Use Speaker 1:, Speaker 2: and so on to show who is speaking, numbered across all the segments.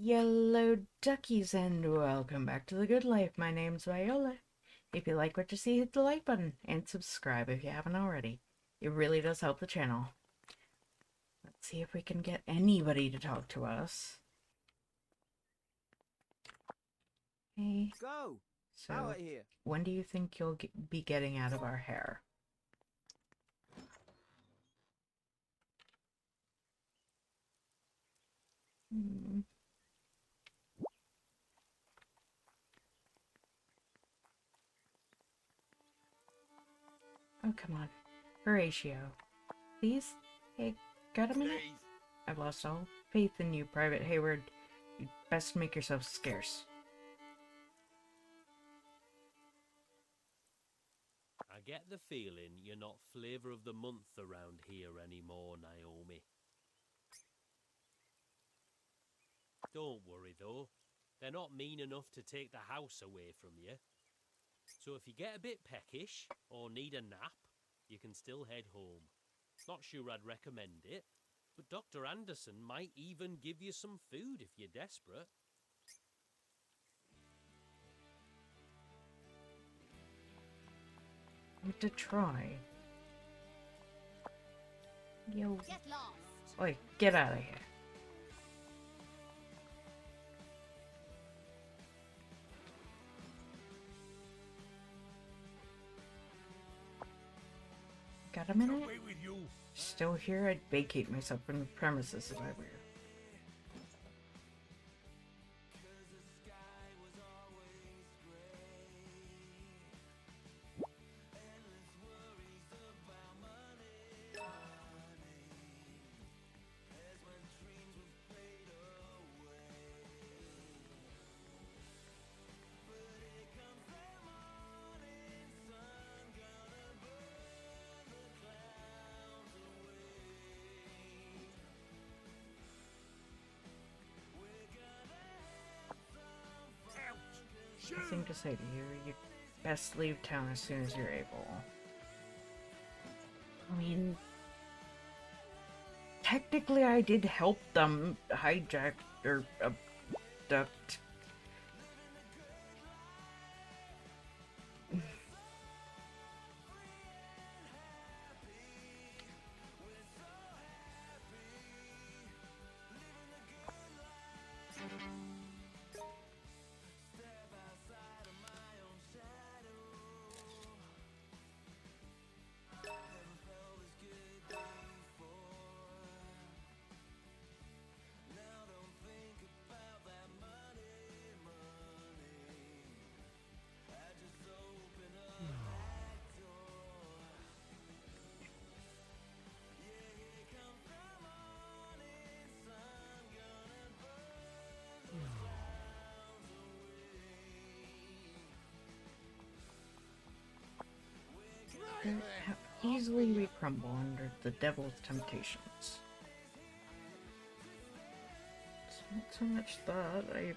Speaker 1: Yellow duckies, and welcome back to the good life. My name's Viola. If you like what you see, hit the like button and subscribe if you haven't already. It really does help the channel. Let's see if we can get anybody to talk to us. Hey,
Speaker 2: Go!
Speaker 1: so
Speaker 2: Out of here!
Speaker 1: when do you think you'll be getting out of our hair? Hmm. Oh, come on. Horatio. Please? Hey, got a minute?
Speaker 2: Please.
Speaker 1: I've lost all faith in you, Private Hayward. You'd best make yourself scarce.
Speaker 3: I get the feeling you're not flavour of the month around here anymore, Naomi. Don't worry though, they're not mean enough to take the house away from you. So if you get a bit peckish or need a nap, you can still head home. Not sure I'd recommend it, but Dr. Anderson might even give you some food if you're desperate.
Speaker 1: To try. Yo.
Speaker 4: Get lost.
Speaker 1: Oi, get out of here. Got a minute?
Speaker 2: Away with you!
Speaker 1: Still here? I'd vacate myself from the premises if I were. Nothing to say to you. You best leave town as soon as you're able. I mean, technically I did help them hijack or abduct. How easily we crumble under the devil's temptations. It's not so much that I.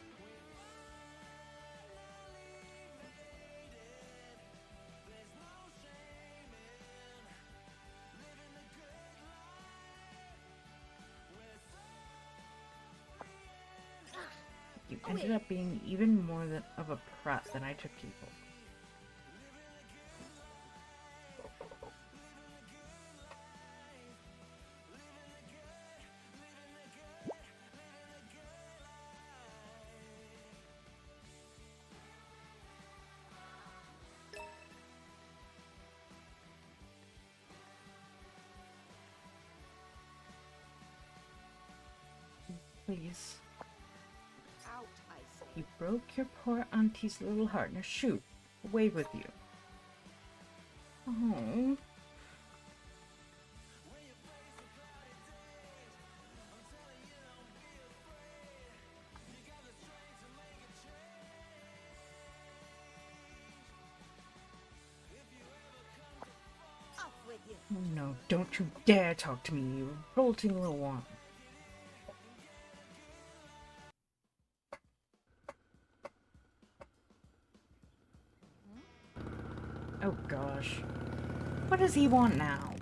Speaker 1: You ended up being even more of a prat than I took you for. Please.
Speaker 4: Out, I say.
Speaker 1: You broke your poor auntie's little heart. Now shoot. Away with you. Oh.
Speaker 4: Off with you.
Speaker 1: Oh no, don't you dare talk to me, you revolting little one. Oh gosh. What does he want now?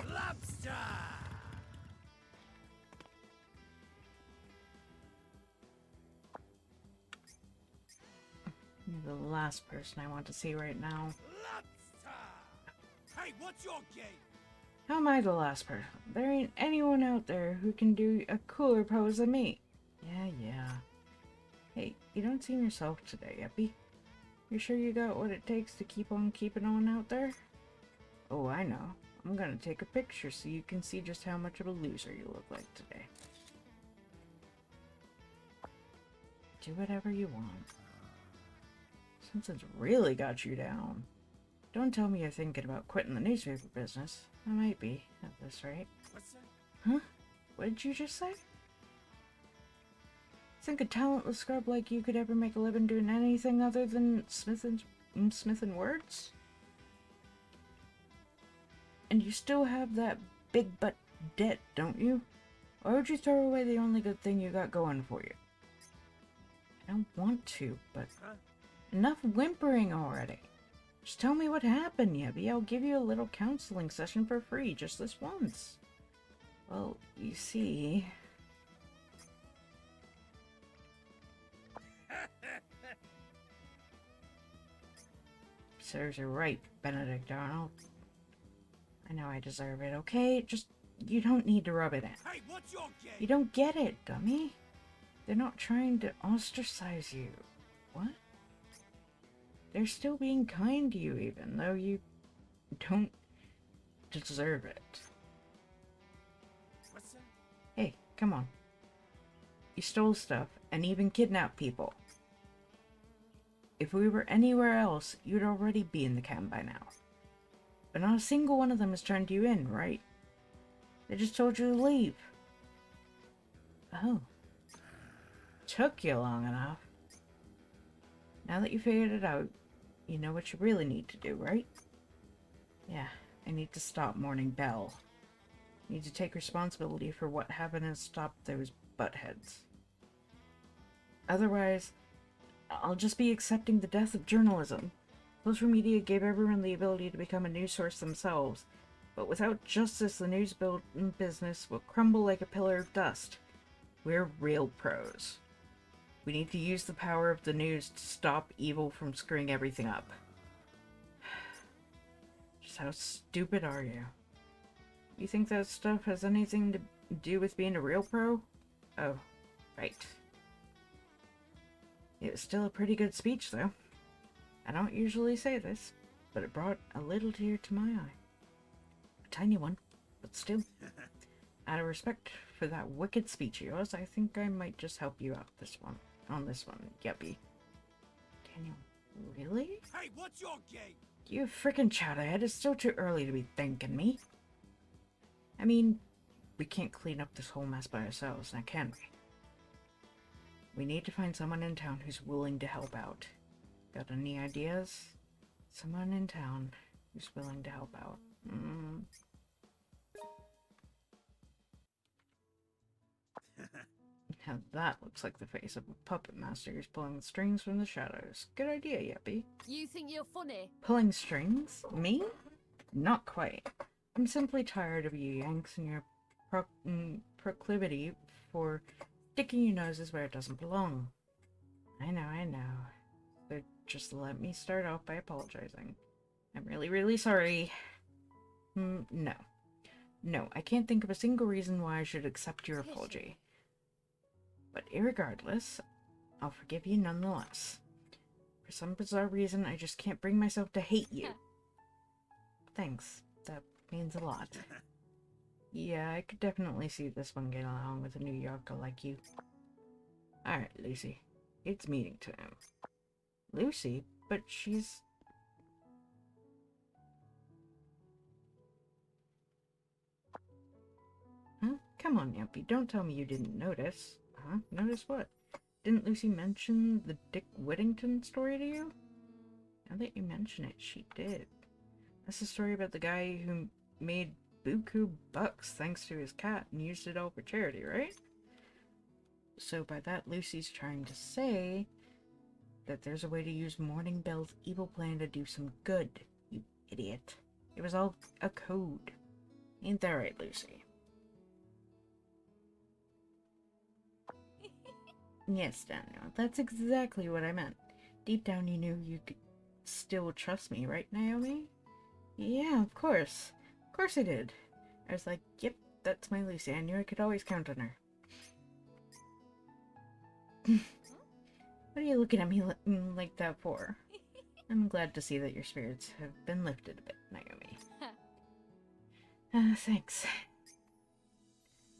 Speaker 2: Lobster!
Speaker 1: the last person I want to see right now.
Speaker 2: Hey, what's your game?
Speaker 1: How am I the last person? There ain't anyone out there who can do a cooler pose than me. Yeah. Hey, you don't seem yourself today, Eppy. You sure you got what it takes to keep on keeping on out there? Oh, I know. I'm gonna take a picture so you can see just how much of a loser you look like today. Do whatever you want. Something's really got you down. Don't tell me you're thinking about quitting the newspaper business. I might be, at this rate.
Speaker 2: What's that?
Speaker 1: Huh? What did you just say? Think a talentless scrub like you could ever make a living doing anything other than smithing words? And you still have that big butt debt, don't you? Why would you throw away the only good thing you got going for you? I don't want to, but enough whimpering already. Just tell me what happened, Yebby. I'll give you a little counseling session for free just this once. Well, you see... Serves you right, Benedict Arnold. I know I deserve it, okay? Just, you don't need to rub it in.
Speaker 2: Hey, what's your game?
Speaker 1: You don't get it, dummy. They're not trying to ostracize you. What? They're still being kind to you, even though you don't deserve it.
Speaker 2: What's that?
Speaker 1: Hey, come on. You stole stuff and even kidnapped people. If we were anywhere else, you'd already be in the camp by now. But not a single one of them has turned you in, right? They just told you to leave. Oh. Took you long enough. Now that you figured it out, you know what you really need to do, right? Yeah, I need to stop mourning Belle. I need to take responsibility for what happened and stop those buttheads. Otherwise, I'll just be accepting the death of journalism. Social media gave everyone the ability to become a news source themselves, but without justice, the news business will crumble like a pillar of dust. We're real pros. We need to use the power of the news to stop evil from screwing everything up. Just how stupid are you? You think that stuff has anything to do with being a real pro? Oh, right. It was still a pretty good speech, though. I don't usually say this, but it brought a little tear to my eye. A tiny one, but still. Out of respect for that wicked speech of yours, I think I might just help you out on this one, Yuppie. Daniel, really?
Speaker 2: Hey, what's your game?
Speaker 1: You frickin' chowderhead, it's still too early to be thanking me. I mean, we can't clean up this whole mess by ourselves, now can we? We need to find someone in town who's willing to help out. Got any ideas? Someone in town who's willing to help out. Now that looks like the face of a puppet master who's pulling the strings from the shadows. Good idea, Yuppie.
Speaker 5: You think you're funny?
Speaker 1: Pulling strings? Me? Not quite. I'm simply tired of you Yanks and your proclivity for sticking your noses where it doesn't belong. I know. So just let me start off by apologizing. I'm really, really sorry. No. No, I can't think of a single reason why I should accept your apology. But irregardless, I'll forgive you nonetheless. For some bizarre reason, I just can't bring myself to hate you. Thanks. That means a lot. Yeah, I could definitely see this one getting along with a New Yorker like you. Alright, Lucy. It's meeting time. Lucy? But she's... Huh? Come on, Yampy. Don't tell me you didn't notice. Huh? Notice what? Didn't Lucy mention the Dick Whittington story to you? Now that you mention it, she did. That's the story about the guy who made buku bucks thanks to his cat and used it all for charity, right? So by that, Lucy's trying to say that there's a way to use Morning Bell's evil plan to do some good, you idiot. It was all a code. Ain't that right, Lucy? Yes, Daniel, that's exactly what I meant. Deep down you knew you could still trust me, right, Naomi? Yeah, of course. Of course I did. I was like, yep, that's my Lucy. I knew I could always count on her. What are you looking at me like that for? I'm glad to see that your spirits have been lifted a bit, Naomi. Thanks.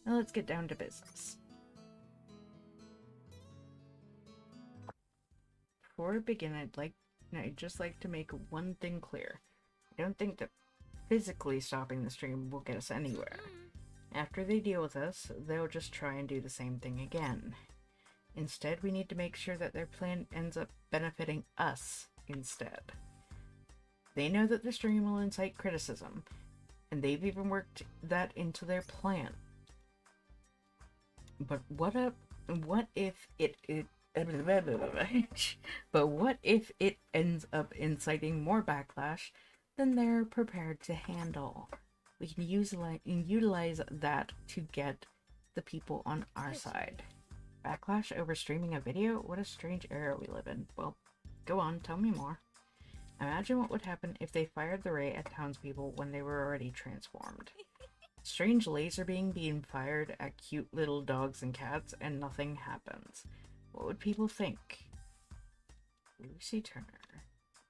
Speaker 1: Now let's get down to business. Before we begin, I'd just like to make one thing clear. I don't think that physically stopping the stream will get us anywhere. After they deal with us, they'll just try and do the same thing again. Instead, we need to make sure that their plan ends up benefiting us instead. They know that the stream will incite criticism, and they've even worked that into their plan. But what if it but what if it ends up inciting more backlash than they're prepared to handle? We can utilize that to get the people on our side. Backlash over streaming a video? What a strange era we live in. Well, go on, tell me more. Imagine what would happen if they fired the ray at townspeople when they were already transformed. Strange laser being fired at cute little dogs and cats, and nothing happens. What would people think? Lucy Turner.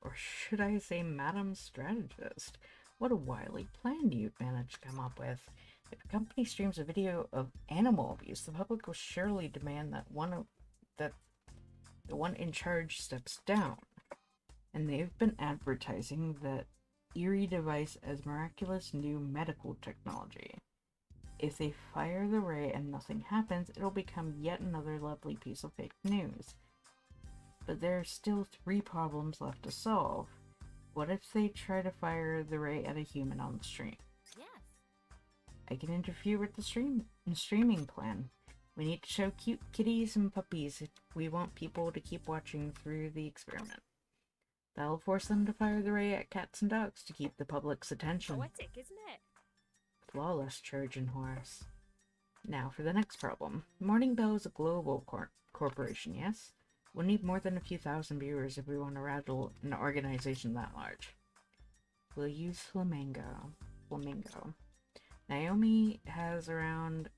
Speaker 1: Or should I say Madam Strategist? What a wily plan you've managed to come up with. If a company streams a video of animal abuse, the public will surely demand that the one in charge steps down. And they've been advertising the eerie device as miraculous new medical technology. If they fire the ray and nothing happens, it'll become yet another lovely piece of fake news. But there are still 3 problems left to solve. What if they try to fire the ray at a human on the stream?
Speaker 4: Yes.
Speaker 1: I can interfere with the streaming plan. We need to show cute kitties and puppies if we want people to keep watching through the experiment. That'll force them to fire the ray at cats and dogs to keep the public's attention.
Speaker 4: Poetic, isn't it?
Speaker 1: Flawless Trojan horse. Now for the next problem. Morning Bell is a global corporation, yes? We'll need more than a few thousand viewers if we want to rattle an organization that large. We'll use Flamingo. Naomi has around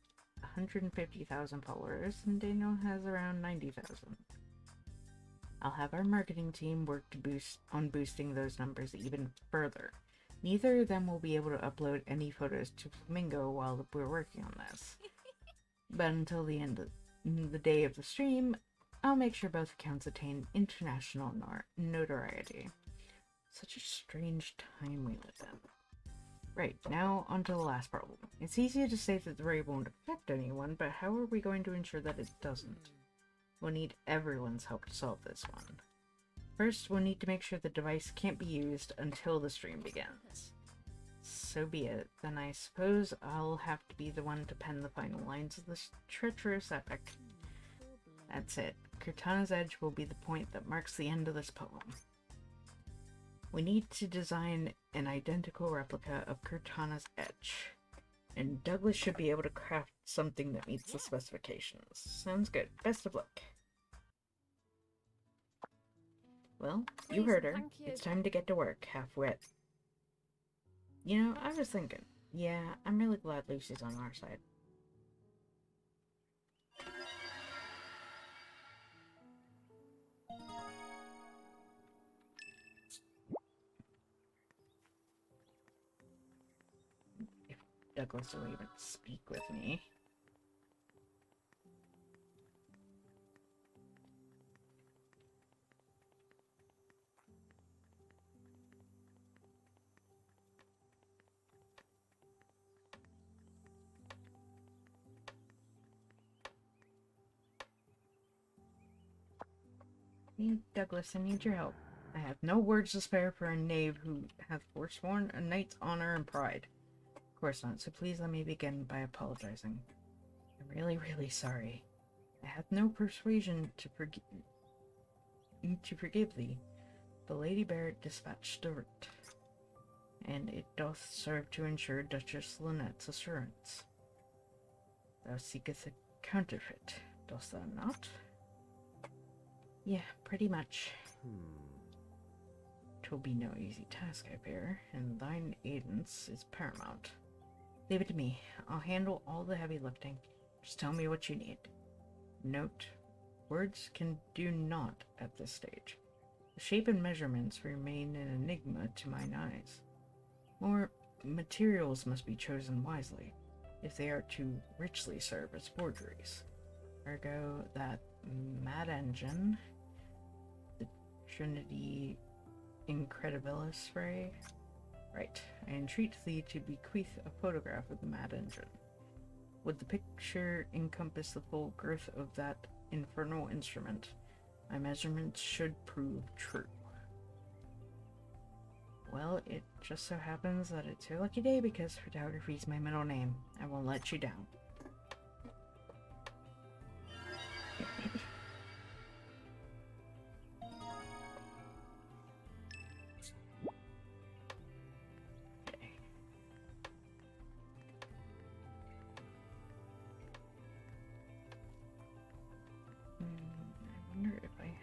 Speaker 1: 150,000 followers, and Daniel has around 90,000. I'll have our marketing team work on boosting those numbers even further. Neither of them will be able to upload any photos to Flamingo while we're working on this. But until the end of the day of the stream, I'll make sure both accounts attain international notoriety. Such a strange time we live in. Right, now onto the last problem. It's easy to say that the ray won't affect anyone, but how are we going to ensure that it doesn't? We'll need everyone's help to solve this one. First, we'll need to make sure the device can't be used until the stream begins. So be it. Then I suppose I'll have to be the one to pen the final lines of this treacherous epic. That's it. Cortana's Edge will be the point that marks the end of this poem. We need to design an identical replica of Cortana's Edge, and Douglas should be able to craft something that meets the specifications. Sounds good. Best of luck. Well, you heard her. It's time to get to work, half-wit. You know, I was thinking, yeah, I'm really glad Lucy's on our side. If Douglas will even speak with me. Douglas, I need your help. I have no words to spare for a knave who hath forsworn a knight's honor and pride. Of course not, so please let me begin by apologizing. I'm really, really sorry. I hath no persuasion to forgive thee. The Lady Barrett dispatched a writ, and it doth serve to ensure Duchess Lynette's assurance. Thou seekest a counterfeit, dost thou not? Yeah, pretty much. 'Twill be no easy task, I fear, and thine aidance is paramount. Leave it to me. I'll handle all the heavy lifting. Just tell me what you need. Note, words can do naught at this stage. The shape and measurements remain an enigma to mine eyes. More materials must be chosen wisely, if they are to richly serve as forgeries. Ergo, that mad engine, the Trinity Incredibilis ray. Right, I entreat thee to bequeath a photograph of the mad engine. Would the picture encompass the full girth of that infernal instrument, my measurements should prove true. Well, it just so happens that it's your lucky day because photography is my middle name. I won't let you down. Okay. I wonder if I have...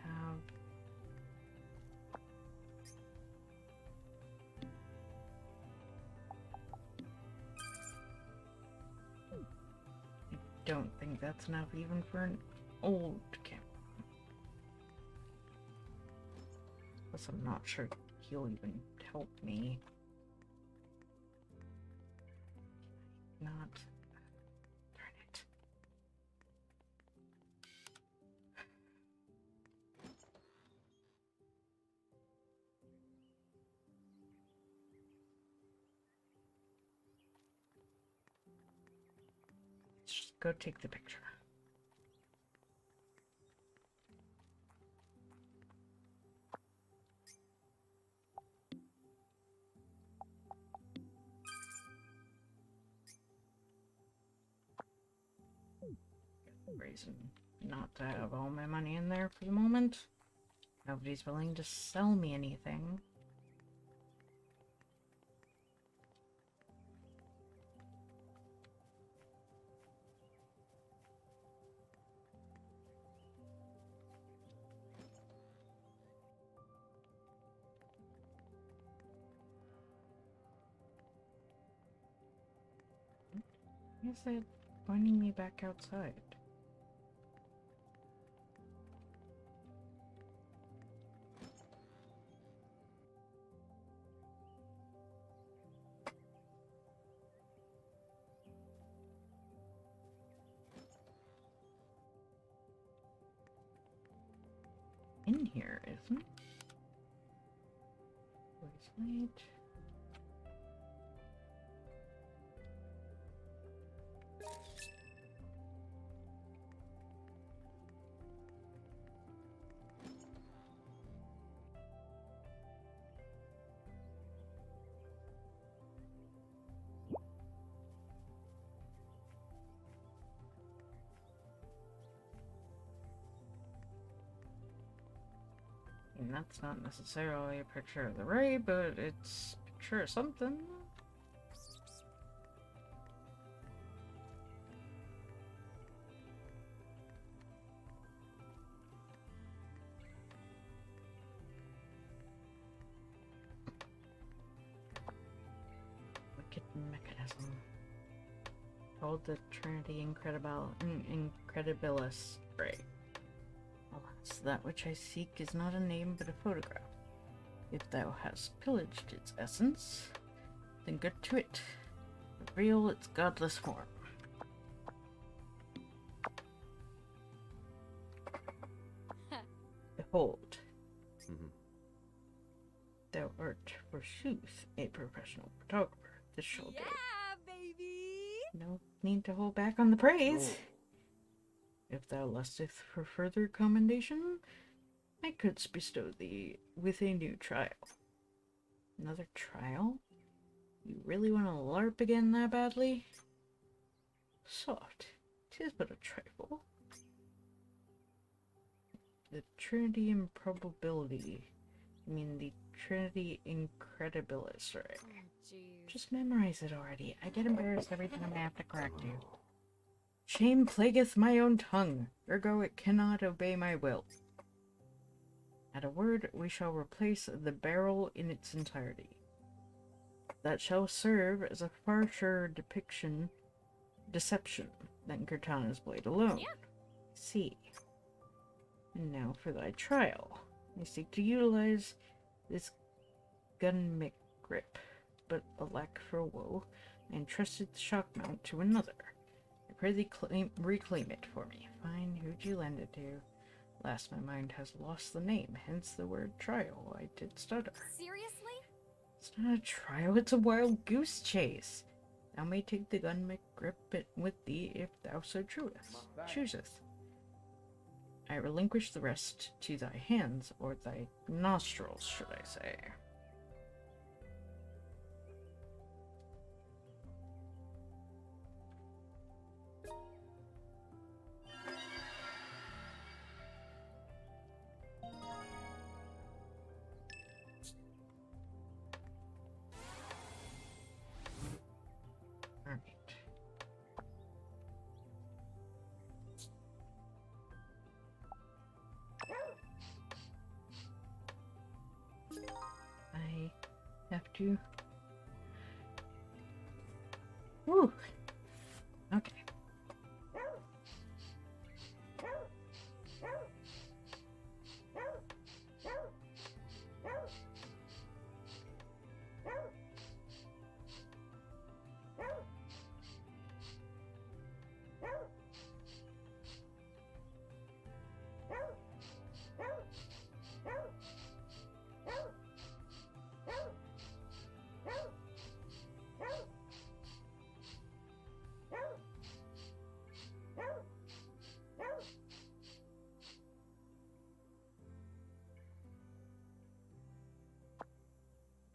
Speaker 1: I don't think that's enough even for an old camp. Plus, I'm not sure he'll even help me. Not. Darn it. Let's just go take the picture. Reason not to have all my money in there for the moment. Nobody's willing to sell me anything. Why is it pointing me back outside? In here, isn't it? Where's light? And that's not necessarily a picture of the ray, but it's a picture of something. Wicked mechanism. Called the Trinity Incredibilis ray. Alas, that which I seek is not a name but a photograph. If thou hast pillaged its essence, then good to it. Reveal its godless form. Behold. Thou art, forsooth, a professional photographer. This shall do.
Speaker 4: Baby!
Speaker 1: No need to hold back on the praise. If thou lusteth for further commendation, I couldst bestow thee with a new trial. Another trial? You really want to LARP again that badly? Soft, 'tis but a trifle. The Trinity Improbability. I mean the Trinity Incredibilis, right?
Speaker 4: Oh, jeez.
Speaker 1: Just memorize it already. I get embarrassed every time I have to correct you. Shame plagueth my own tongue, ergo it cannot obey my will. At a word, we shall replace the barrel in its entirety. That shall serve as a far surer deception than Cortana's blade alone.
Speaker 4: Yeah.
Speaker 1: See. And now for thy trial. I seek to utilize this gun grip, but alack for woe, I entrusted the shock mount to another. I pray thee reclaim it for me. Fine, who'd you lend it to? Last, my mind has lost the name, hence the word trial. I did stutter.
Speaker 4: Seriously?
Speaker 1: It's not a trial, it's a wild goose chase. Thou may take the gun grip with thee if thou so choosest. I relinquish the rest to thy hands, or thy nostrils, should I say. Alright. I have to... Whew. Okay.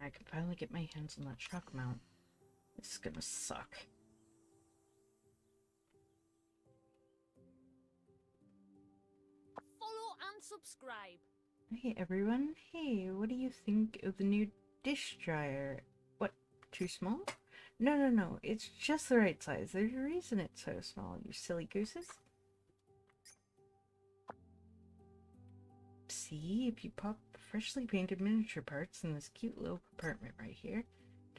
Speaker 1: I can finally get my hands on that shock mount. This is gonna suck.
Speaker 4: Follow and subscribe.
Speaker 1: Hey everyone, hey, what do you think of the new dish dryer? What, too small? No, it's just the right size. There's a reason it's so small, you silly gooses. See, if you pop freshly painted miniature parts in this cute little compartment right here,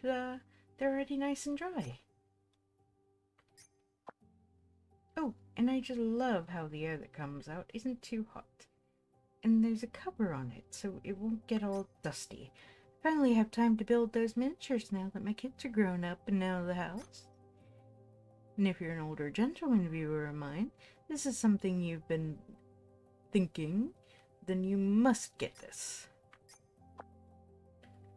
Speaker 1: ta-da, they're already nice and dry. Oh, and I just love how the air that comes out isn't too hot. And there's a cover on it, so it won't get all dusty. I finally have time to build those miniatures now that my kids are grown up and out of the house. And if you're an older gentleman viewer of mine, this is something you've been thinking, then you must get this.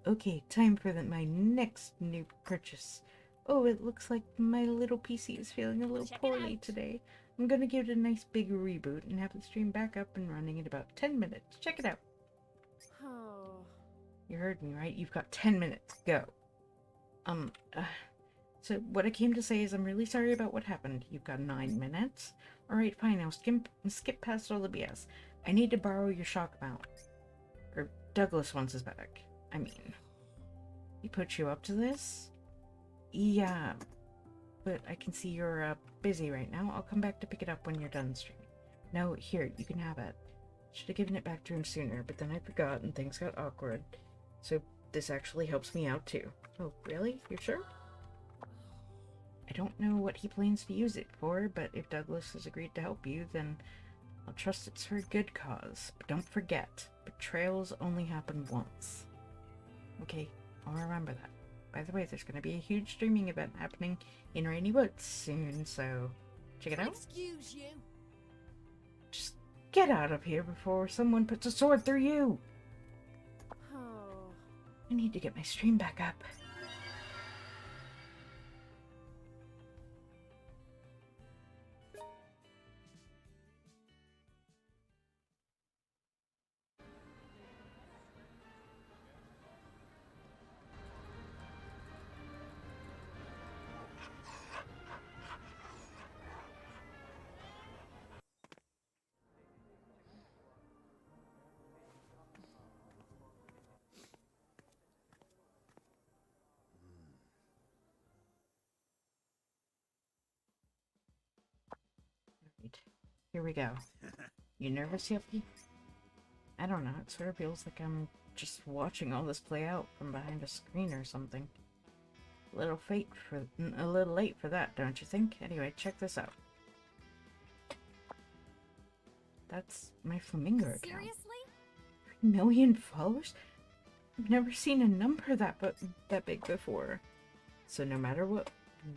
Speaker 1: Okay, time for my next new purchase. Oh, it looks like my little PC is feeling a little poorly today. I'm gonna give it a nice big reboot and have the stream back up and running in about 10 minutes. Check it out.
Speaker 4: Oh.
Speaker 1: You heard me, right? You've got 10 minutes. Go. So what I came to say is I'm really sorry about what happened. You've got 9 minutes. Alright, fine. I'll skip past all the BS. I need to borrow your shock mount. Or Douglas wants his back. I mean, he put you up to this? Yeah, but I can see you're busy right now. I'll come back to pick it up when you're done streaming. No, here, you can have it. Should have given it back to him sooner, but then I forgot and things got awkward. So this actually helps me out too. Oh, really? You're sure? I don't know what he plans to use it for, but if Douglas has agreed to help you, then I'll trust it's for a good cause. But don't forget, betrayals only happen once. Okay, I'll remember that. By the way, there's going to be a huge streaming event happening in Rainy Woods soon, so check it out.
Speaker 4: Excuse you.
Speaker 1: Just get out of here before someone puts a sword through you!
Speaker 4: Oh.
Speaker 1: I need to get my stream back up. Right. Here we go. You nervous, Yuppie? I don't know, it sort of feels like I'm just watching all this play out from behind a screen or something. A little late for that, don't you think? Anyway, check this out. That's my Flamingo account.
Speaker 4: Seriously?
Speaker 1: 3 million followers? I've never seen a number that big before. So no matter what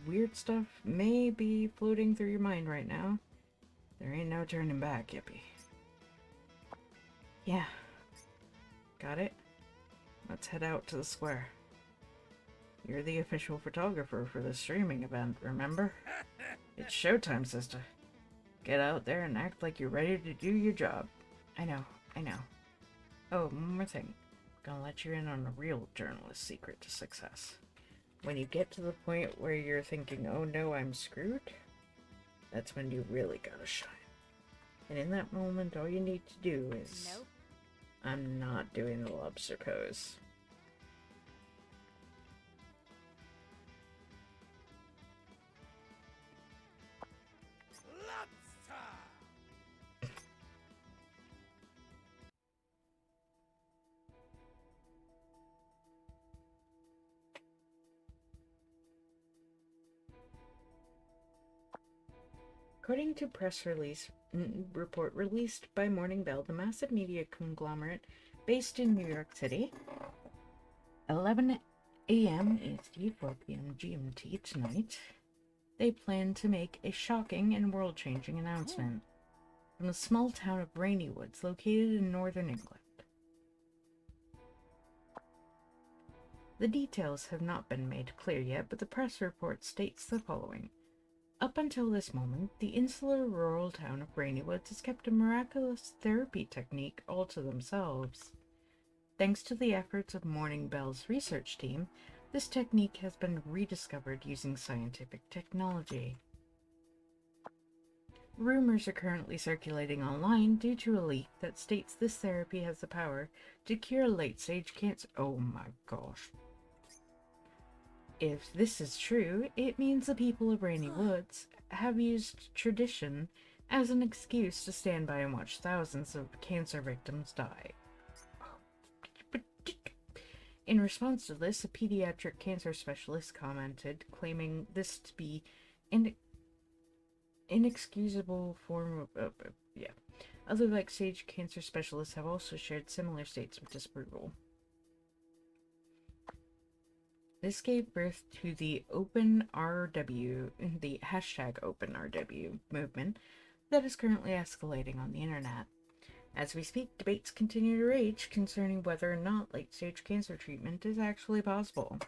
Speaker 1: weird stuff may be floating through your mind right now, there ain't no turning back, yippee. Yeah. Got it? Let's head out to the square. You're the official photographer for the streaming event, remember? It's showtime, sister. Get out there and act like you're ready to do your job. I know. Oh, one more thing. I'm gonna let you in on a real journalist's secret to success. When you get to the point where you're thinking, oh no, I'm screwed, that's when you really gotta shine. And in that moment, all you need to do is...
Speaker 4: Nope.
Speaker 1: I'm not doing the lobster pose.
Speaker 2: Lobster!
Speaker 1: According to report released by Morning Bell, the massive media conglomerate based in New York City, 11 a.m. EST, 4 p.m. GMT tonight, they plan to make a shocking and world-changing announcement from the small town of Rainy Woods, located in northern England. The details have not been made clear yet, but the press report states the following. Up until this moment, the insular rural town of Rainy Woods has kept a miraculous therapy technique all to themselves. Thanks to the efforts of Morning Bell's research team, this technique has been rediscovered using scientific technology. Rumors are currently circulating online due to a leak that states this therapy has the power to cure late-stage cancer. Oh my gosh. If this is true, it means the people of Rainy Woods have used tradition as an excuse to stand by and watch thousands of cancer victims die. In response to this, a pediatric cancer specialist commented, claiming this to be an inexcusable form of... Other late-stage cancer specialists have also shared similar states of disapproval. This gave birth to the the hashtag OpenRW movement that is currently escalating on the internet. As we speak, debates continue to rage concerning whether or not late-stage cancer treatment is actually possible.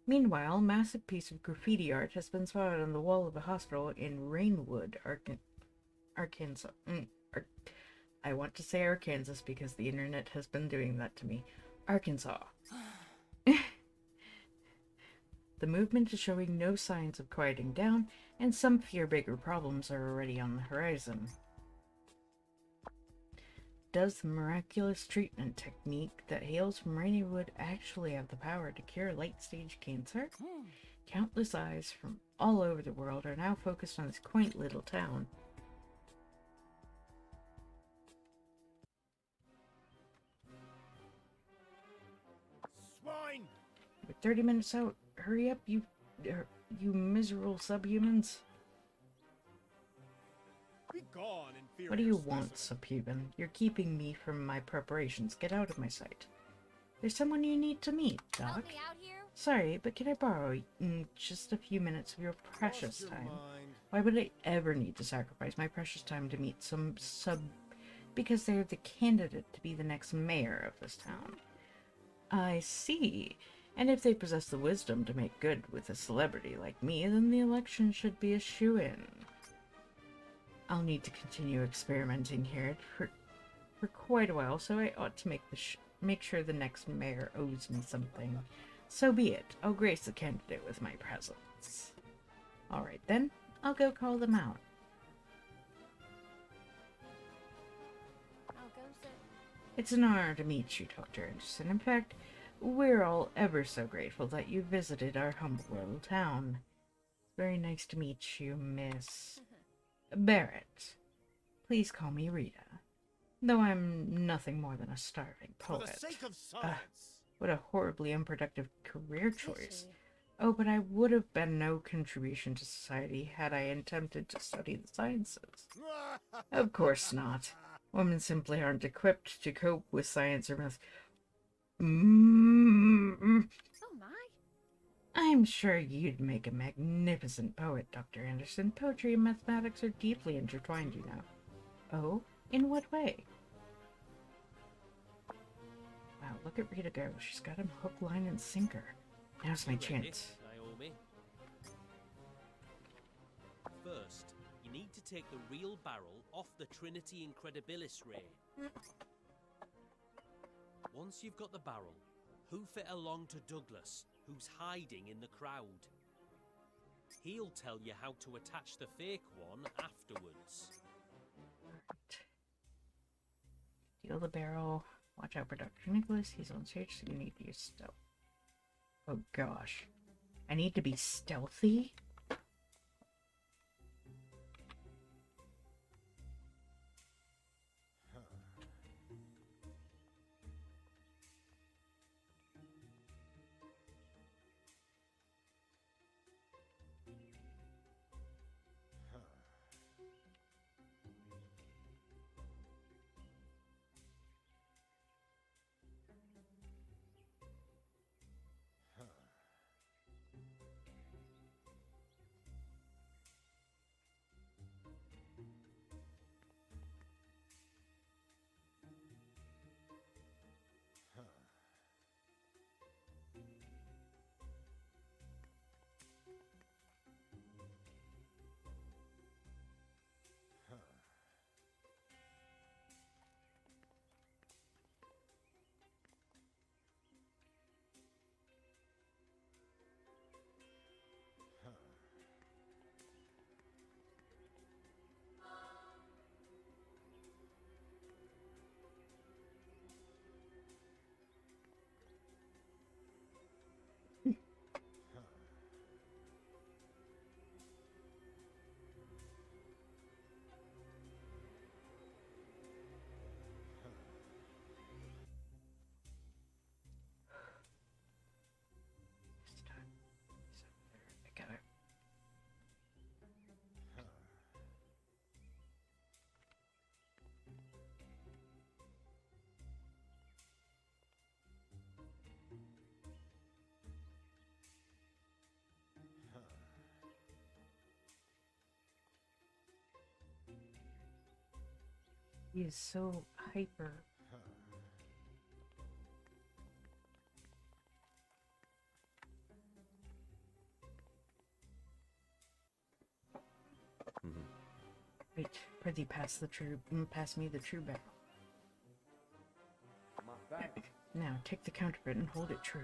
Speaker 1: Meanwhile, a massive piece of graffiti art has been spotted on the wall of a hospital in Rainwood, Arkansas. I want to say Arkansas because the internet has been doing that to me. Arkansas. The movement is showing no signs of quieting down, and some fear bigger problems are already on the horizon. Does the miraculous treatment technique that hails from Raineywood actually have the power to cure late-stage cancer? Countless eyes from all over the world are now focused on this quaint little town.
Speaker 2: Swine!
Speaker 1: We're 30 minutes out. Hurry up, you miserable subhumans.
Speaker 2: Be gone, inferior
Speaker 1: What do you want,
Speaker 2: specimen.
Speaker 1: subhuman? You're keeping me from my preparations. Get out of my sight. There's someone you need to meet,
Speaker 4: Help
Speaker 1: Doc.
Speaker 4: me out here?
Speaker 1: Sorry, but can I borrow just a few minutes of your precious
Speaker 2: Lost your
Speaker 1: time?
Speaker 2: mind.
Speaker 1: Why would I ever need to sacrifice my precious time to meet some because they're the candidate to be the next mayor of this town? I see. And if they possess the wisdom to make good with a celebrity like me, then the election should be a shoo-in. I'll need to continue experimenting here for quite a while, so I ought to make sure the next mayor owes me something. So be it. I'll grace the candidate with my presence. Alright then, I'll go call them out.
Speaker 4: I'll go sit.
Speaker 1: It's an honor to meet you, Dr. Anderson. In fact, we're all ever so grateful that you visited our humble little town. Very nice to meet you, Miss Barrett. Please call me Rita. Though I'm nothing more than a starving
Speaker 2: For the
Speaker 1: poet.
Speaker 2: sake of science.
Speaker 1: What a horribly unproductive career choice.
Speaker 4: Pity.
Speaker 1: Oh, but I would have been no contribution to society had I attempted to study the sciences. Of course not. Women simply aren't equipped to cope with science or math.
Speaker 4: Oh my.
Speaker 1: I'm sure you'd make a magnificent poet, Dr. Anderson. Poetry and mathematics are deeply intertwined, you know. Oh? In what way? Wow, look at Rita go. She's got him hook, line, and sinker. Now's my
Speaker 3: You ready,
Speaker 1: chance.
Speaker 3: Naomi? First, you need to take the real barrel off the Trinity Incredibilis ray. Once you've got the barrel, hoof it along to Douglas, who's hiding in the crowd. He'll tell you how to attach the fake one afterwards.
Speaker 1: Deal the barrel. Watch out for Dr. Nicholas. He's on stage, so you need to use stealth. Oh gosh. I need to be stealthy? I got it. He is so hyper. Wait, prithee pass me the true barrel. Now take the counterfeit and hold it true.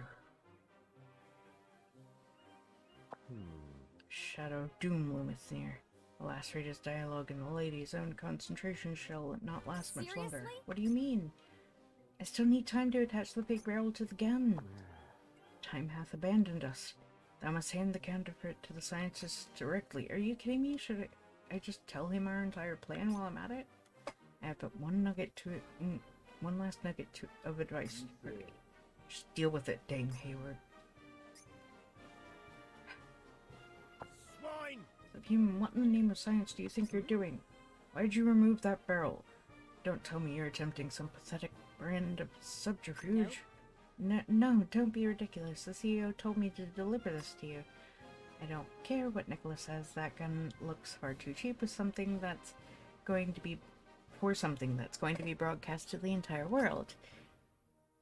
Speaker 1: Shadow of doom loometh near. The last reader's dialogue in the lady's own concentration shall not last much longer.
Speaker 4: Seriously?
Speaker 1: What do you mean? I still need time to attach the fake barrel to the gun. Time hath abandoned us. Thou must hand the counterfeit to the scientist directly. Are you kidding me? Should I just tell him our entire plan while I'm at it? I have but one last nugget of advice. Just deal with it, Dame Hayward.
Speaker 2: Swine!
Speaker 1: Subhuman, what in the name of science do you think you're doing? Why'd you remove that barrel? Don't tell me you're attempting some pathetic brand of subterfuge. No, don't be ridiculous. The CEO told me to deliver this to you. I don't care what Nicholas says. That gun looks far too cheap for something that's going to be broadcast to the entire world.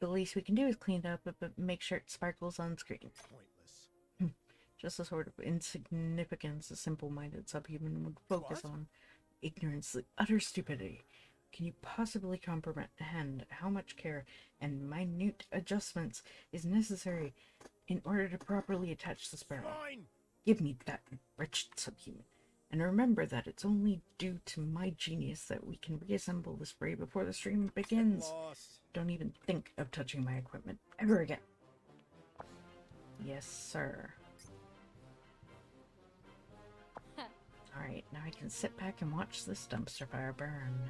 Speaker 1: The least we can do is clean it up, but make sure it sparkles on screen.
Speaker 2: Pointless.
Speaker 1: Just the sort of insignificance a simple-minded subhuman would focus
Speaker 2: What?
Speaker 1: on. Ignorance, the utter stupidity. Can you possibly comprehend how much care and minute adjustments is necessary in order to properly attach this barrel?
Speaker 2: Swine!
Speaker 1: Give me that wretched subhuman. And remember that it's only due to my genius that we can reassemble this ray before the stream begins.
Speaker 2: Lost.
Speaker 1: Don't even think of touching my equipment ever again. Yes, sir. Alright, now I can sit back and watch this dumpster fire burn.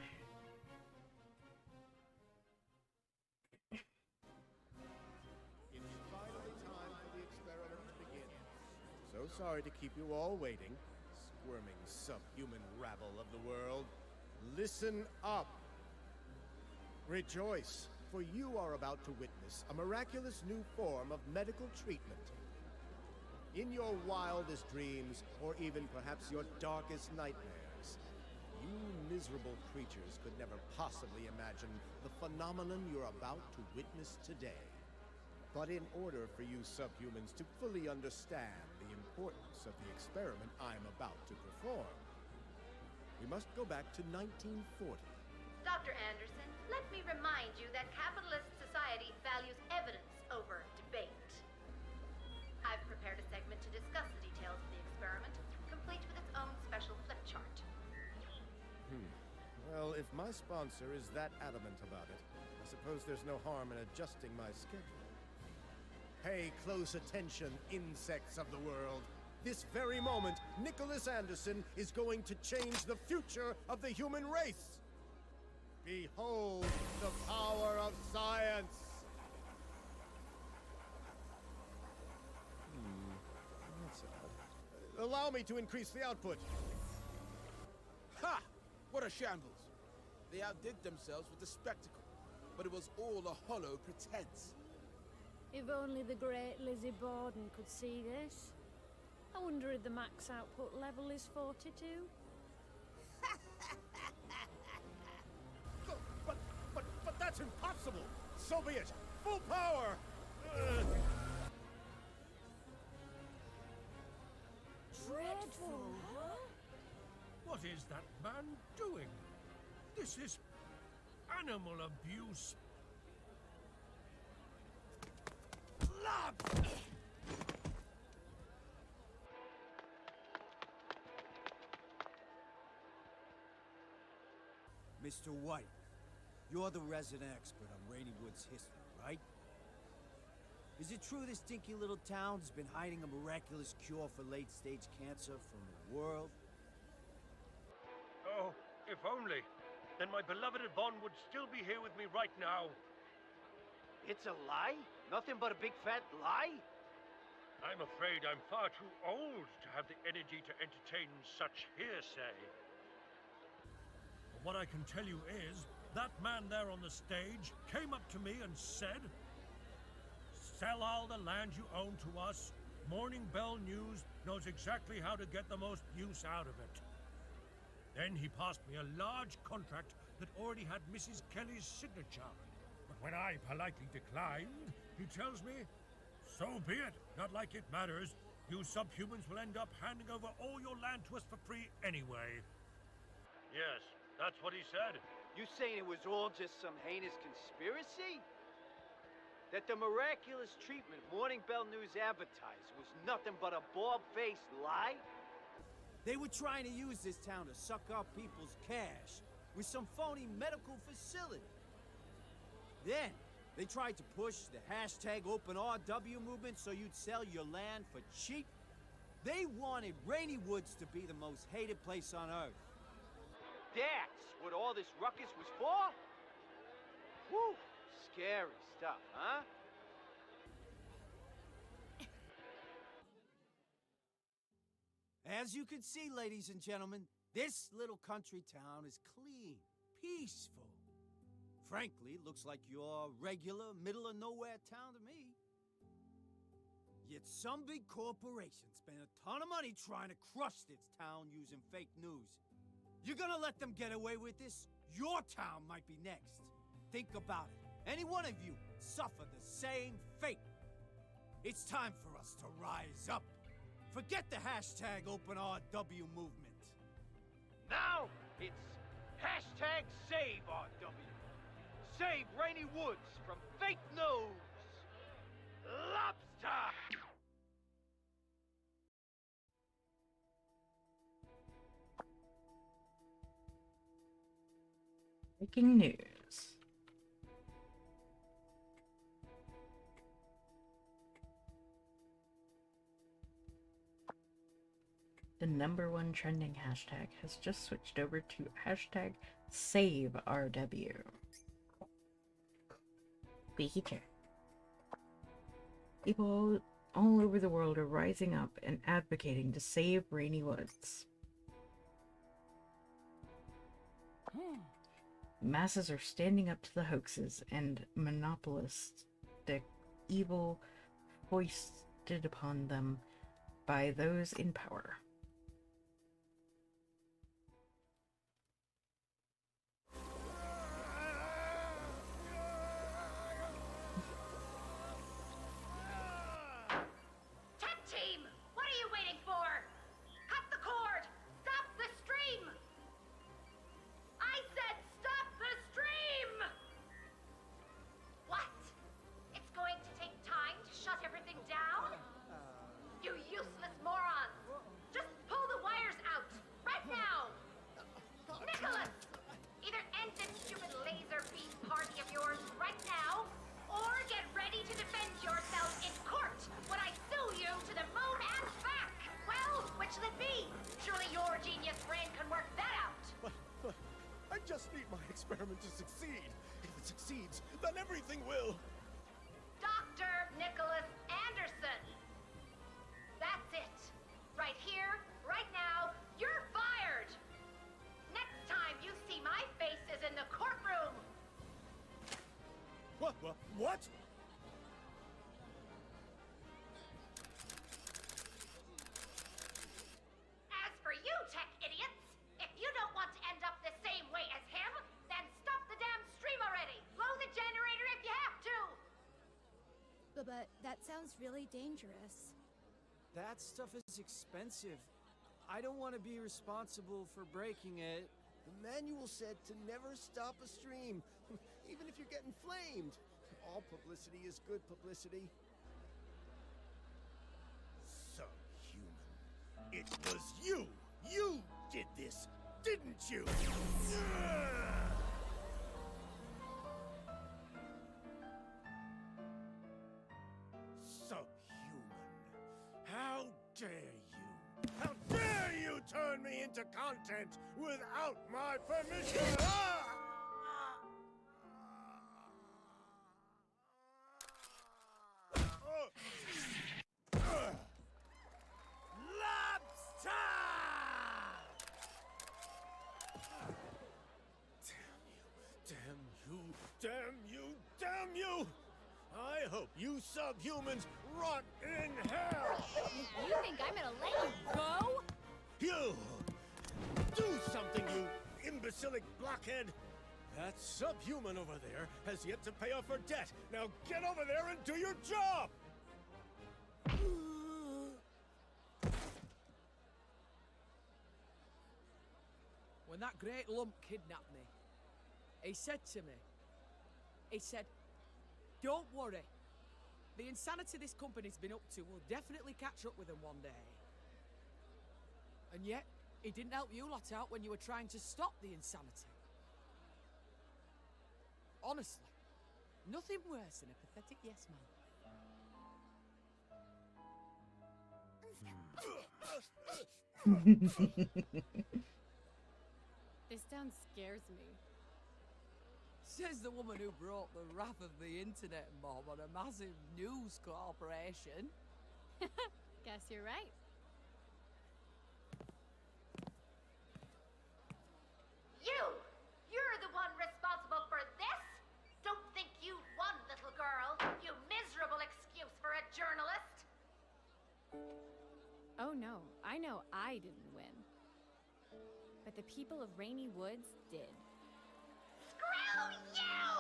Speaker 2: So sorry to keep you all waiting, squirming subhuman rabble of the world. Listen up. Rejoice, for you are about to witness a miraculous new form of medical treatment. In your wildest dreams, or even perhaps your darkest nightmares, you miserable creatures could never possibly imagine the phenomenon you're about to witness today. But in order for you subhumans to fully understand the importance of the experiment I'm about to perform, we must go back to 1940.
Speaker 5: Dr. Anderson, let me remind you that capitalist society values evidence over debate. I've prepared a segment to discuss the details of the experiment, complete with its own special flip chart.
Speaker 2: Well, if my sponsor is that adamant about it, I suppose there's no harm in adjusting my schedule. Pay close attention, insects of the world. This very moment, Nicholas Anderson is going to change the future of the human race. Behold the power of science! That's odd. Allow me to increase the output.
Speaker 6: Ha! What a shambles! They outdid themselves with the spectacle, but it was all a hollow pretense.
Speaker 4: If only the great Lizzie Borden could see this. I wonder if the max output level is 42?
Speaker 2: But that's impossible! So be it! Full power!
Speaker 4: Dreadful, huh?
Speaker 7: What is that man doing? This is animal abuse. Blood!
Speaker 8: Mr. White, you're the resident expert on Rainy Wood's history, right? Is it true this dinky little town has been hiding a miraculous cure for late-stage cancer from the world?
Speaker 7: Oh, if only. Then my beloved Yvonne would still be here with me right now.
Speaker 9: It's a lie? Nothing but a big fat lie?
Speaker 7: I'm afraid I'm far too old to have the energy to entertain such hearsay. But what I can tell you is, that man there on the stage came up to me and said, "Sell all the land you own to us. Morning Bell News knows exactly how to get the most use out of it." Then he passed me a large contract that already had Mrs. Kelly's signature. But when I politely declined, he tells me, "So be it, not like it matters. You subhumans will end up handing over all your land to us for free anyway." Yes, that's what he said.
Speaker 9: You saying it was all just some heinous conspiracy? That the miraculous treatment Morning Bell News advertised was nothing but a bald-faced lie?
Speaker 8: They were trying to use this town to suck up people's cash with some phony medical facility. Then, they tried to push the hashtag OpenRW movement so you'd sell your land for cheap. They wanted Rainy Woods to be the most hated place on Earth.
Speaker 9: That's what all this ruckus was for? Whew, scary stuff, huh?
Speaker 8: As you can see, ladies and gentlemen, this little country town is clean, peaceful. Frankly, it looks like your regular, middle-of-nowhere town to me. Yet some big corporation spent a ton of money trying to crush this town using fake news. You're gonna let them get away with this? Your town might be next. Think about it. Any one of you suffer the same fate. It's time for us to rise up. Forget the hashtag OpenRW movement.
Speaker 9: Now, it's hashtag SaveRW. Save Rainy Woods from fake news. Lobster!
Speaker 1: Breaking news. The #1 trending hashtag has just switched over to hashtag SaveRW. Feature. People all over the world are rising up and advocating to save Rainy Woods. Masses are standing up to the hoaxes and monopolistic evil foisted upon them by those in power.
Speaker 5: Tech team, what are you waiting for? Cut the cord! Stop the stream! I said stop the stream! What? It's going to take time to shut everything down? You useless morons! Just pull the wires out, right now! Nicholas! Either end this stupid laser beam party of yours right now, or get ready to defend yourself in court when I sue you to the moon and back! Well, which will it be? Surely your genius brain can work that out!
Speaker 2: But I just need my experiment to succeed. If it succeeds, then everything will.
Speaker 5: Dr. Nicholas Anderson! That's it. Right here, right now, you're fired! Next time you see my face is in the courtroom!
Speaker 2: What?
Speaker 5: As for you, tech idiots, if you don't want to end up the same way as him, then stop the damn stream already! Blow the generator if you have to!
Speaker 4: But that sounds really dangerous.
Speaker 8: That stuff is expensive. I don't want to be responsible for breaking it.
Speaker 2: The manual said to never stop a stream, even if you're getting flamed. All publicity is good publicity. Subhuman. It was you! You did this, didn't you? Subhuman. How dare you? How dare you turn me into content without my permission? Lobster! Damn you! I hope you subhumans rot in hell!
Speaker 4: You think I'm gonna let you go?
Speaker 2: You! Do something, you imbecilic blockhead! That subhuman over there has yet to pay off her debt. Now get over there and do your job!
Speaker 10: When that great lump kidnapped me, he said to me, don't worry. The insanity this company's been up to will definitely catch up with them one day. And yet, he didn't help you lot out when you were trying to stop the insanity. Honestly, nothing worse than a pathetic yes man.
Speaker 4: This town scares me.
Speaker 10: Says the woman who brought the wrath of the internet mob on a massive news corporation.
Speaker 4: Guess you're right.
Speaker 5: You're the one responsible for this? Don't think you won, little girl. You miserable excuse for a journalist.
Speaker 4: Oh no, I know I didn't win. But the people of Rainy Woods did.
Speaker 5: Screw you!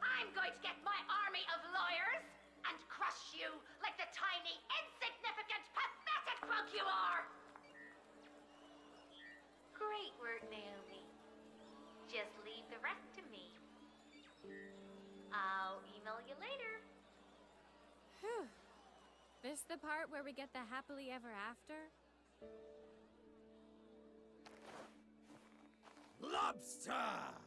Speaker 5: I'm going to get my army of lawyers and crush you like the tiny, insignificant, pathetic bug you are! Great work, Naomi. Just leave the rest to me. I'll email you later.
Speaker 4: Whew. This the part where we get the happily ever after?
Speaker 8: Lobster!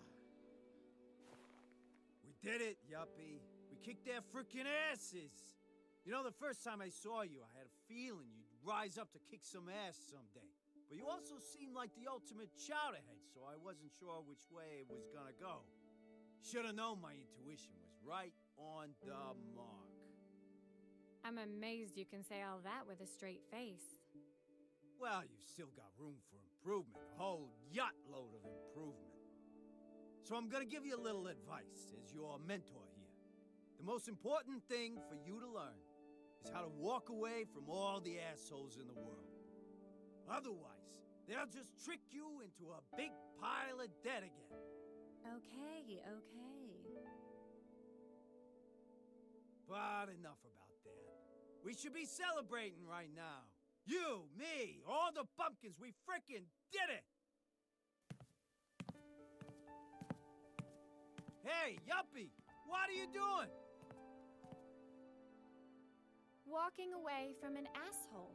Speaker 8: We did it, yuppie. We kicked their freaking asses. You know, the first time I saw you, I had a feeling you'd rise up to kick some ass someday. But you also seemed like the ultimate chowderhead, so I wasn't sure which way it was gonna go. Should've known my intuition was right on the mark.
Speaker 11: I'm amazed you can say all that with a straight face.
Speaker 8: Well, you've still got room for improvement, a whole yacht load of improvement. So I'm gonna give you a little advice as your mentor here. The most important thing for you to learn is how to walk away from all the assholes in the world. Otherwise, they'll just trick you into a big pile of debt again.
Speaker 11: Okay.
Speaker 8: But enough about that. We should be celebrating right now. You, me, all the pumpkins, we frickin' did it! Hey, Yuppie, what are you doing?
Speaker 11: Walking away from an asshole,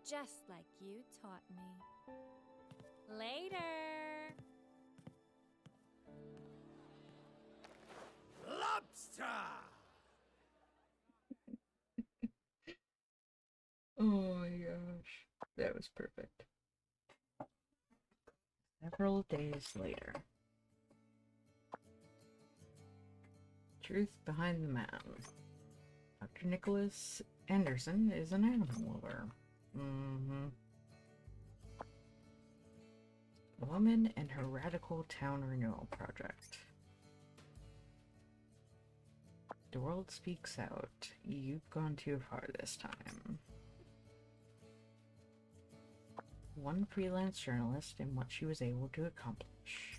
Speaker 11: just like you taught me. Later!
Speaker 8: Lobster!
Speaker 1: Oh my gosh. That was perfect. Several days later. Truth behind the man. Dr. Nicholas Anderson is an animal lover. A woman and her radical town renewal project. The world speaks out. You've gone too far this time. One freelance journalist and what she was able to accomplish.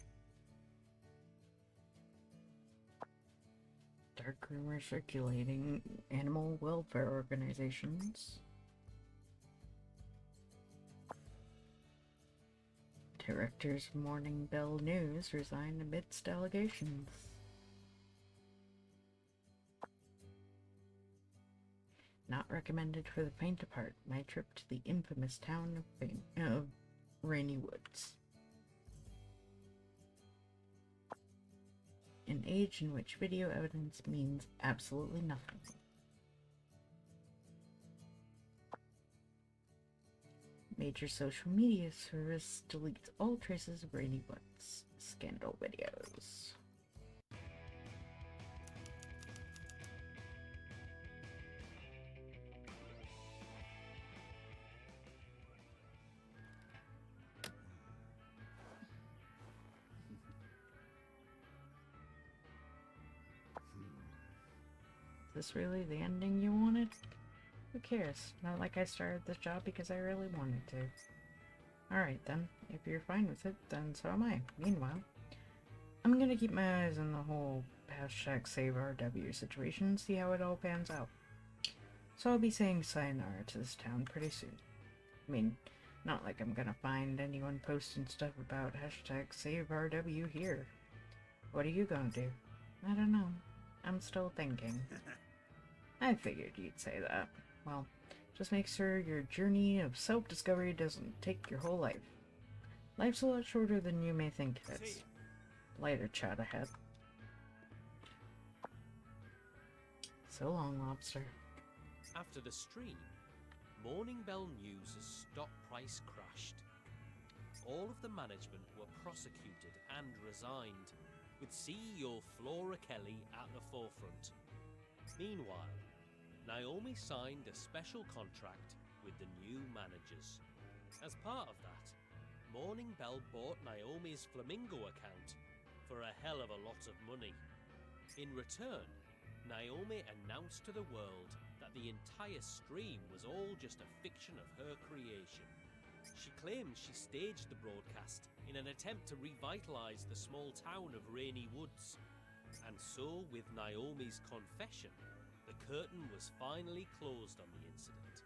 Speaker 1: Dark rumors circulating animal welfare organizations. Directors of Morning Bell News resigned amidst allegations. Not recommended for the faint of heart, my trip to the infamous town of Rainy Woods. An age in which video evidence means absolutely nothing. Major social media service deletes all traces of Rainy Woods scandal videos. Is this really the ending you wanted? Who cares? Not like I started this job because I really wanted to. Alright then, if you're fine with it, then so am I. Meanwhile, I'm gonna keep my eyes on the whole #SaveRW situation, see how it all pans out. So I'll be saying sayonara to this town pretty soon. I mean, not like I'm gonna find anyone posting stuff about #SaveRW here. What are you gonna do? I don't know. I'm still thinking. I figured you'd say that. Well, just make sure your journey of self-discovery doesn't take your whole life. Life's a lot shorter than you may think it is. Lighter chat ahead. So long, Lobster.
Speaker 3: After the stream, Morning Bell News' stock price crashed. All of the management were prosecuted and resigned, with CEO Flora Kelly at the forefront. Meanwhile, Naomi signed a special contract with the new managers. As part of that, Morning Bell bought Naomi's Flamingo account for a hell of a lot of money. In return, Naomi announced to the world that the entire stream was all just a fiction of her creation. She claimed she staged the broadcast in an attempt to revitalize the small town of Rainy Woods. And so, with Naomi's confession, the curtain was finally closed on the incident.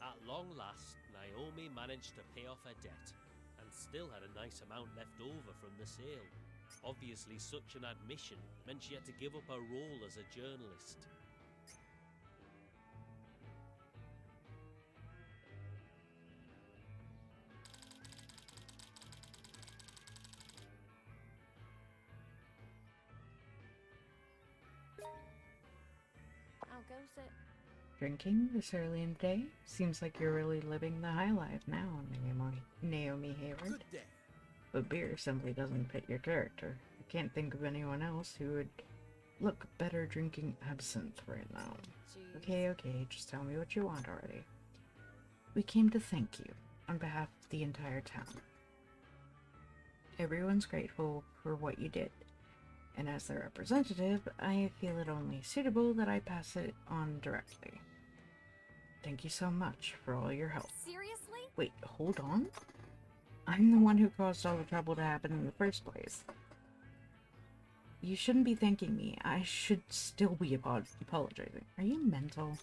Speaker 3: At long last, Naomi managed to pay off her debt, and still had a nice amount left over from the sale. Obviously, such an admission meant she had to give up her role as a journalist.
Speaker 11: I'll go sit.
Speaker 1: Drinking this early in the day? Seems like you're really living the high life now, Naomi Hayward.
Speaker 6: Good day.
Speaker 1: But beer simply doesn't fit your character. I can't think of anyone else who would look better drinking absinthe right now.
Speaker 11: Jeez.
Speaker 1: Okay, just tell me what you want already. We came to thank you on behalf of the entire town. Everyone's grateful for what you did, and as their representative, I feel it only suitable that I pass it on directly. Thank you so much for all your help.
Speaker 11: Seriously?
Speaker 1: Wait, hold on? I'm the one who caused all the trouble to happen in the first place. You shouldn't be thanking me. I should still be apologizing. Are you mental?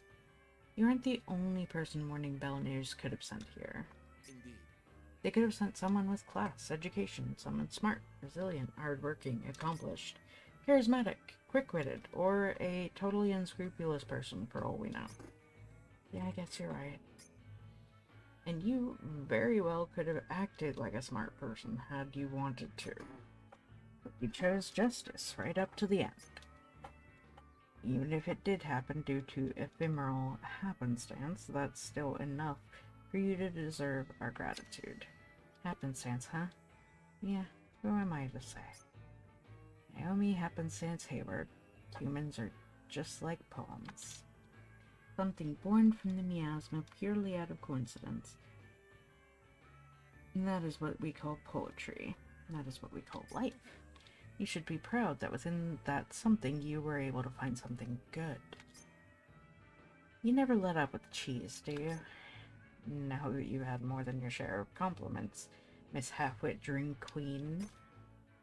Speaker 1: You aren't the only person Morning Bell News could have sent here.
Speaker 6: Indeed.
Speaker 1: They could have sent someone with class, education, someone smart, resilient, hardworking, accomplished, charismatic, quick-witted, or a totally unscrupulous person for all we know. Yeah, I guess you're right. And you very well could have acted like a smart person had you wanted to. But you chose justice right up to the end. Even if it did happen due to ephemeral happenstance, that's still enough for you to deserve our gratitude. Happenstance, huh? Yeah, who am I to say? Naomi Happenstance Hayward. Humans are just like poems. Something born from the miasma purely out of coincidence. And that is what we call poetry. That is what we call life. You should be proud that within that something you were able to find something good. You never let up with the cheese, do you? Now that you've had more than your share of compliments, Miss Halfwit Drink Queen.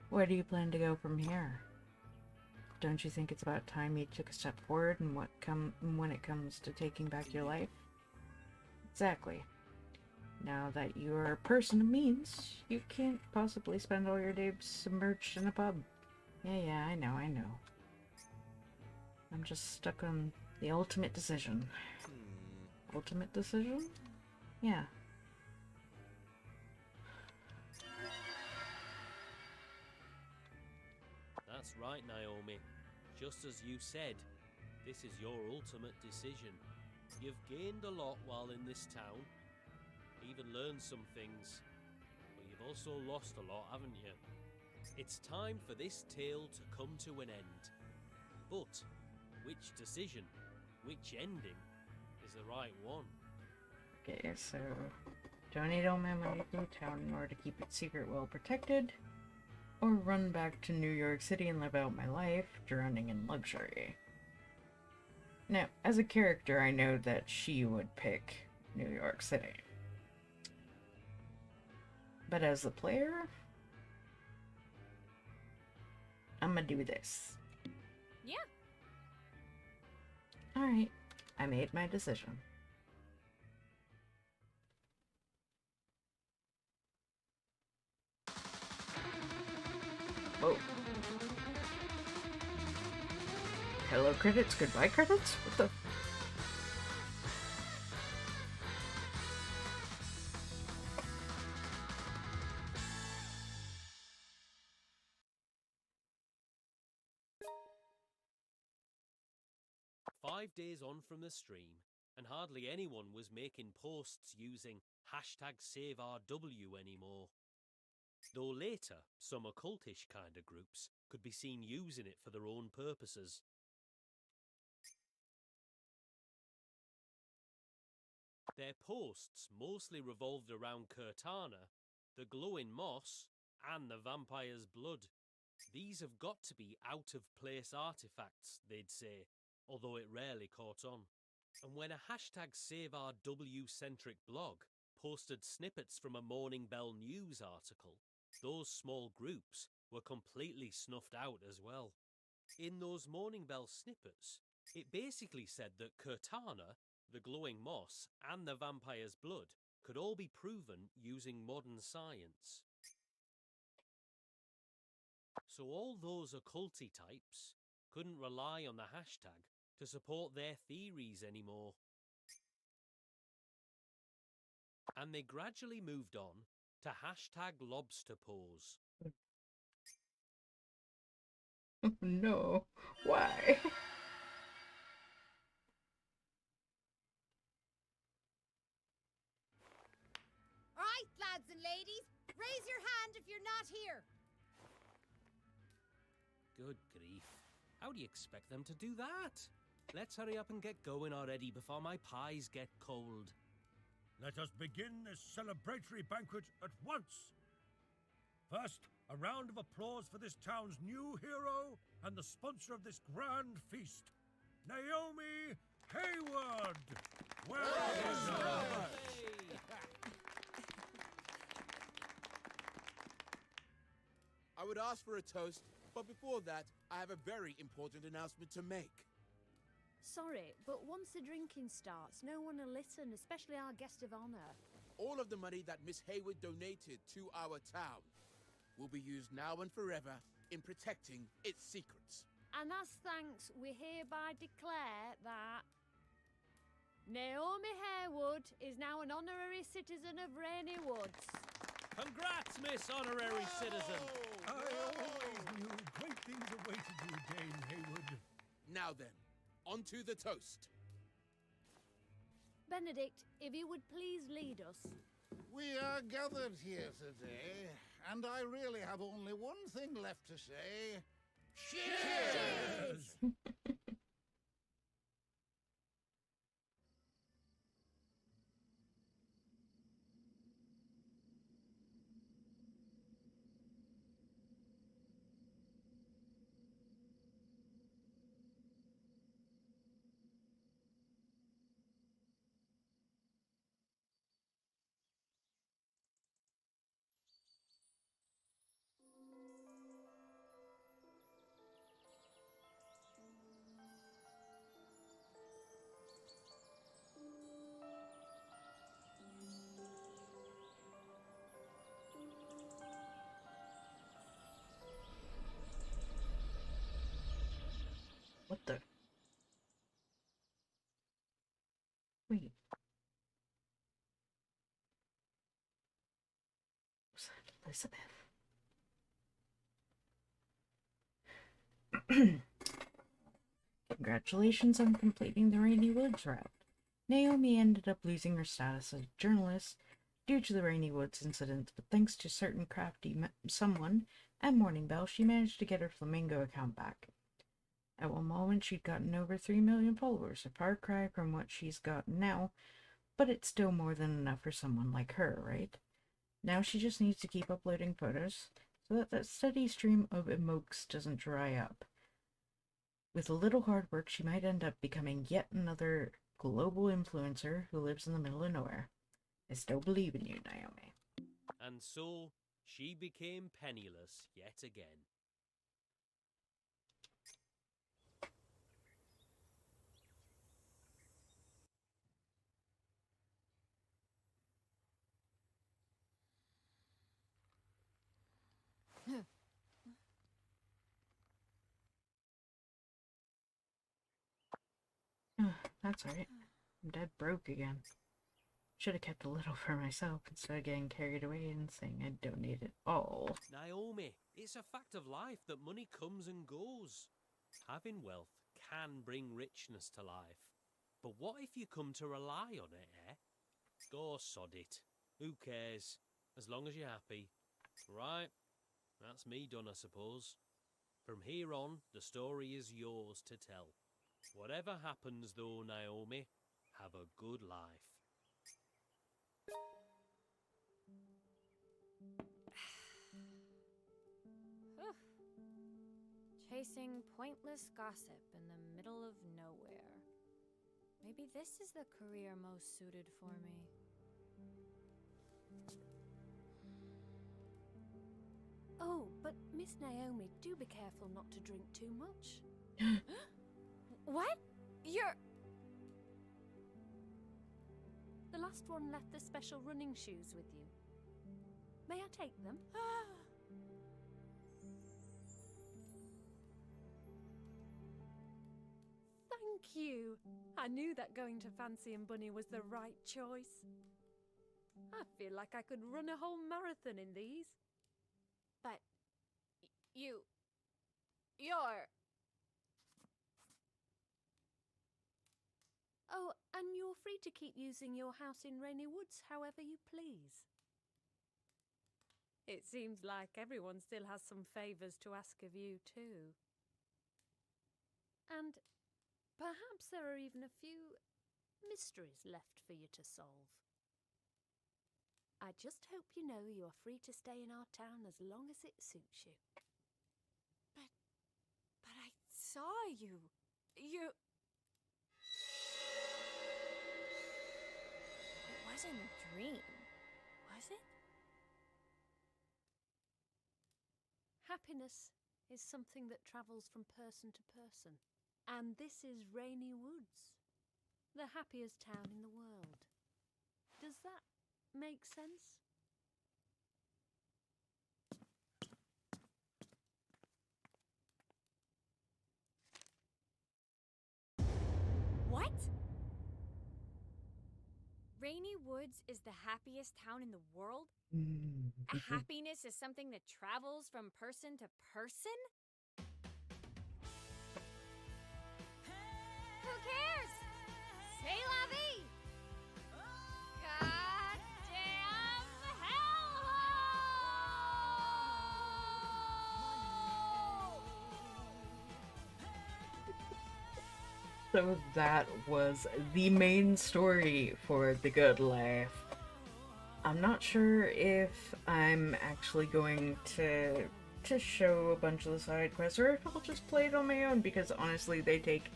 Speaker 1: Where do you plan to go from here? Don't you think it's about time you took a step forward in when it comes to taking back your life? Exactly. Now that you are a person of means, you can't possibly spend all your days submerged in a pub. Yeah, I know. I'm just stuck on the ultimate decision. Ultimate decision? Yeah.
Speaker 3: That's right, Naomi. Just as you said, this is your ultimate decision. You've gained a lot while in this town, even learned some things, but you've also lost a lot, haven't you? It's time for this tale to come to an end. But which decision, which ending is the right one?
Speaker 1: Okay, so donate all my money to the town in order to keep its secret well protected, or run back to New York City and live out my life, drowning in luxury. Now, as a character, I know that she would pick New York City. But as a player, I'm gonna do this.
Speaker 11: Yeah.
Speaker 1: Alright, I made my decision. Whoa. Hello credits, goodbye credits? What the?
Speaker 3: "5 days on from the stream, and hardly anyone was making posts using #SaveRW anymore. Though later, some occultish kind of groups could be seen using it for their own purposes. Their posts mostly revolved around Cortana, the glowing moss, and the vampire's blood. These have got to be out-of-place artifacts, they'd say, although it rarely caught on. And when a #SaveRW-centric blog posted snippets from a Morning Bell News article, those small groups were completely snuffed out as well. In those Morning Bell snippets, it basically said that Cortana, the glowing moss, and the vampire's blood could all be proven using modern science. So all those occulty types couldn't rely on the hashtag to support their theories anymore. And they gradually moved on to #LobsterPose.
Speaker 1: No, why?
Speaker 12: All right, lads and ladies, raise your hand if you're not here.
Speaker 3: Good grief. How do you expect them to do that? Let's hurry up and get going already before my pies get cold.
Speaker 7: Let us begin this celebratory banquet at once. First, a round of applause for this town's new hero and the sponsor of this grand feast, Naomi Hayward.
Speaker 6: I would ask for a toast, but before that, I have a very important announcement to make.
Speaker 4: Sorry, but once the drinking starts, no one will listen, especially our guest of honor.
Speaker 6: All of the money that Miss Hayward donated to our town will be used now and forever in protecting its secrets.
Speaker 4: And as thanks, we hereby declare that Naomi Harewood is now an honorary citizen of Rainy Woods.
Speaker 3: Congrats, Miss Honorary Citizen!
Speaker 7: I always knew great things awaited you, Dame Hayward.
Speaker 6: Now then, on to the toast.
Speaker 4: Benedict, if you would please lead us.
Speaker 13: We are gathered here today, and I really have only one thing left to say. Cheers!
Speaker 1: What the? Wait. Was that Elizabeth? Congratulations on completing the Rainy Woods route. Naomi ended up losing her status as a journalist due to the Rainy Woods incident, but thanks to certain crafty someone and Morning Bell, she managed to get her Flamingo account back. At one moment, she'd gotten over 3 million followers, a far cry from what she's got now, but it's still more than enough for someone like her, right? Now she just needs to keep uploading photos so that that steady stream of emojis doesn't dry up. With a little hard work, she might end up becoming yet another global influencer who lives in the middle of nowhere. I still believe in you, Naomi.
Speaker 3: And so, she became penniless yet again.
Speaker 1: That's alright. I'm dead broke again. Should have kept a little for myself instead of getting carried away and saying I'd donate it all.
Speaker 3: Naomi, it's a fact of life that money comes and goes. Having wealth can bring richness to life. But what if you come to rely on it, eh? Go sod it. Who cares? As long as you're happy. Right, that's me done, I suppose. From here on, the story is yours to tell. Whatever happens though, Naomi, have a good life.
Speaker 11: Chasing pointless gossip in the middle of nowhere. Maybe this is the career most suited for me. Oh, but Miss Naomi, do be careful not to drink too much. What? You're... The last one left the special running shoes with you. May I take them? Thank you. I knew that going to Fancy and Bunny was the right choice. I feel like I could run a whole marathon in these. But you're... Oh, and you're free to keep using your house in Rainy Woods however you please. It seems like everyone still has some favours to ask of you, too. And perhaps there are even a few mysteries left for you to solve. I just hope you know you are free to stay in our town as long as it suits you.
Speaker 14: But I saw you. You... It wasn't a dream, was it?
Speaker 11: Happiness is something that travels from person to person. And this is Rainy Woods, the happiest town in the world. Does that make sense?
Speaker 14: What? Rainy Woods is the happiest town in the world? Happiness is something that travels from person to person? Who cares? C'est la vie! Goddamn hellhole!
Speaker 1: So that was the main story for The Good Life. I'm not sure if I'm actually going to show a bunch of the side quests or if I'll just play it on my own, because honestly they take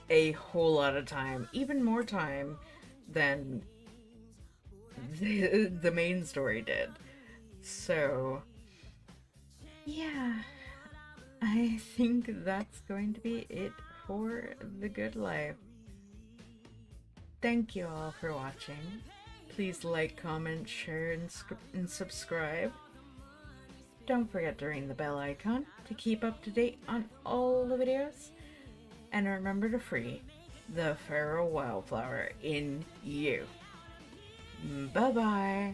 Speaker 1: a whole lot of time, even more time than the main story did. So yeah, I think that's going to be it for The Good Life. Thank you all for watching. Please like, comment, share, and subscribe. Don't forget to ring the bell icon to keep up to date on all the videos. And remember to free the feral wildflower in you. Bye-bye.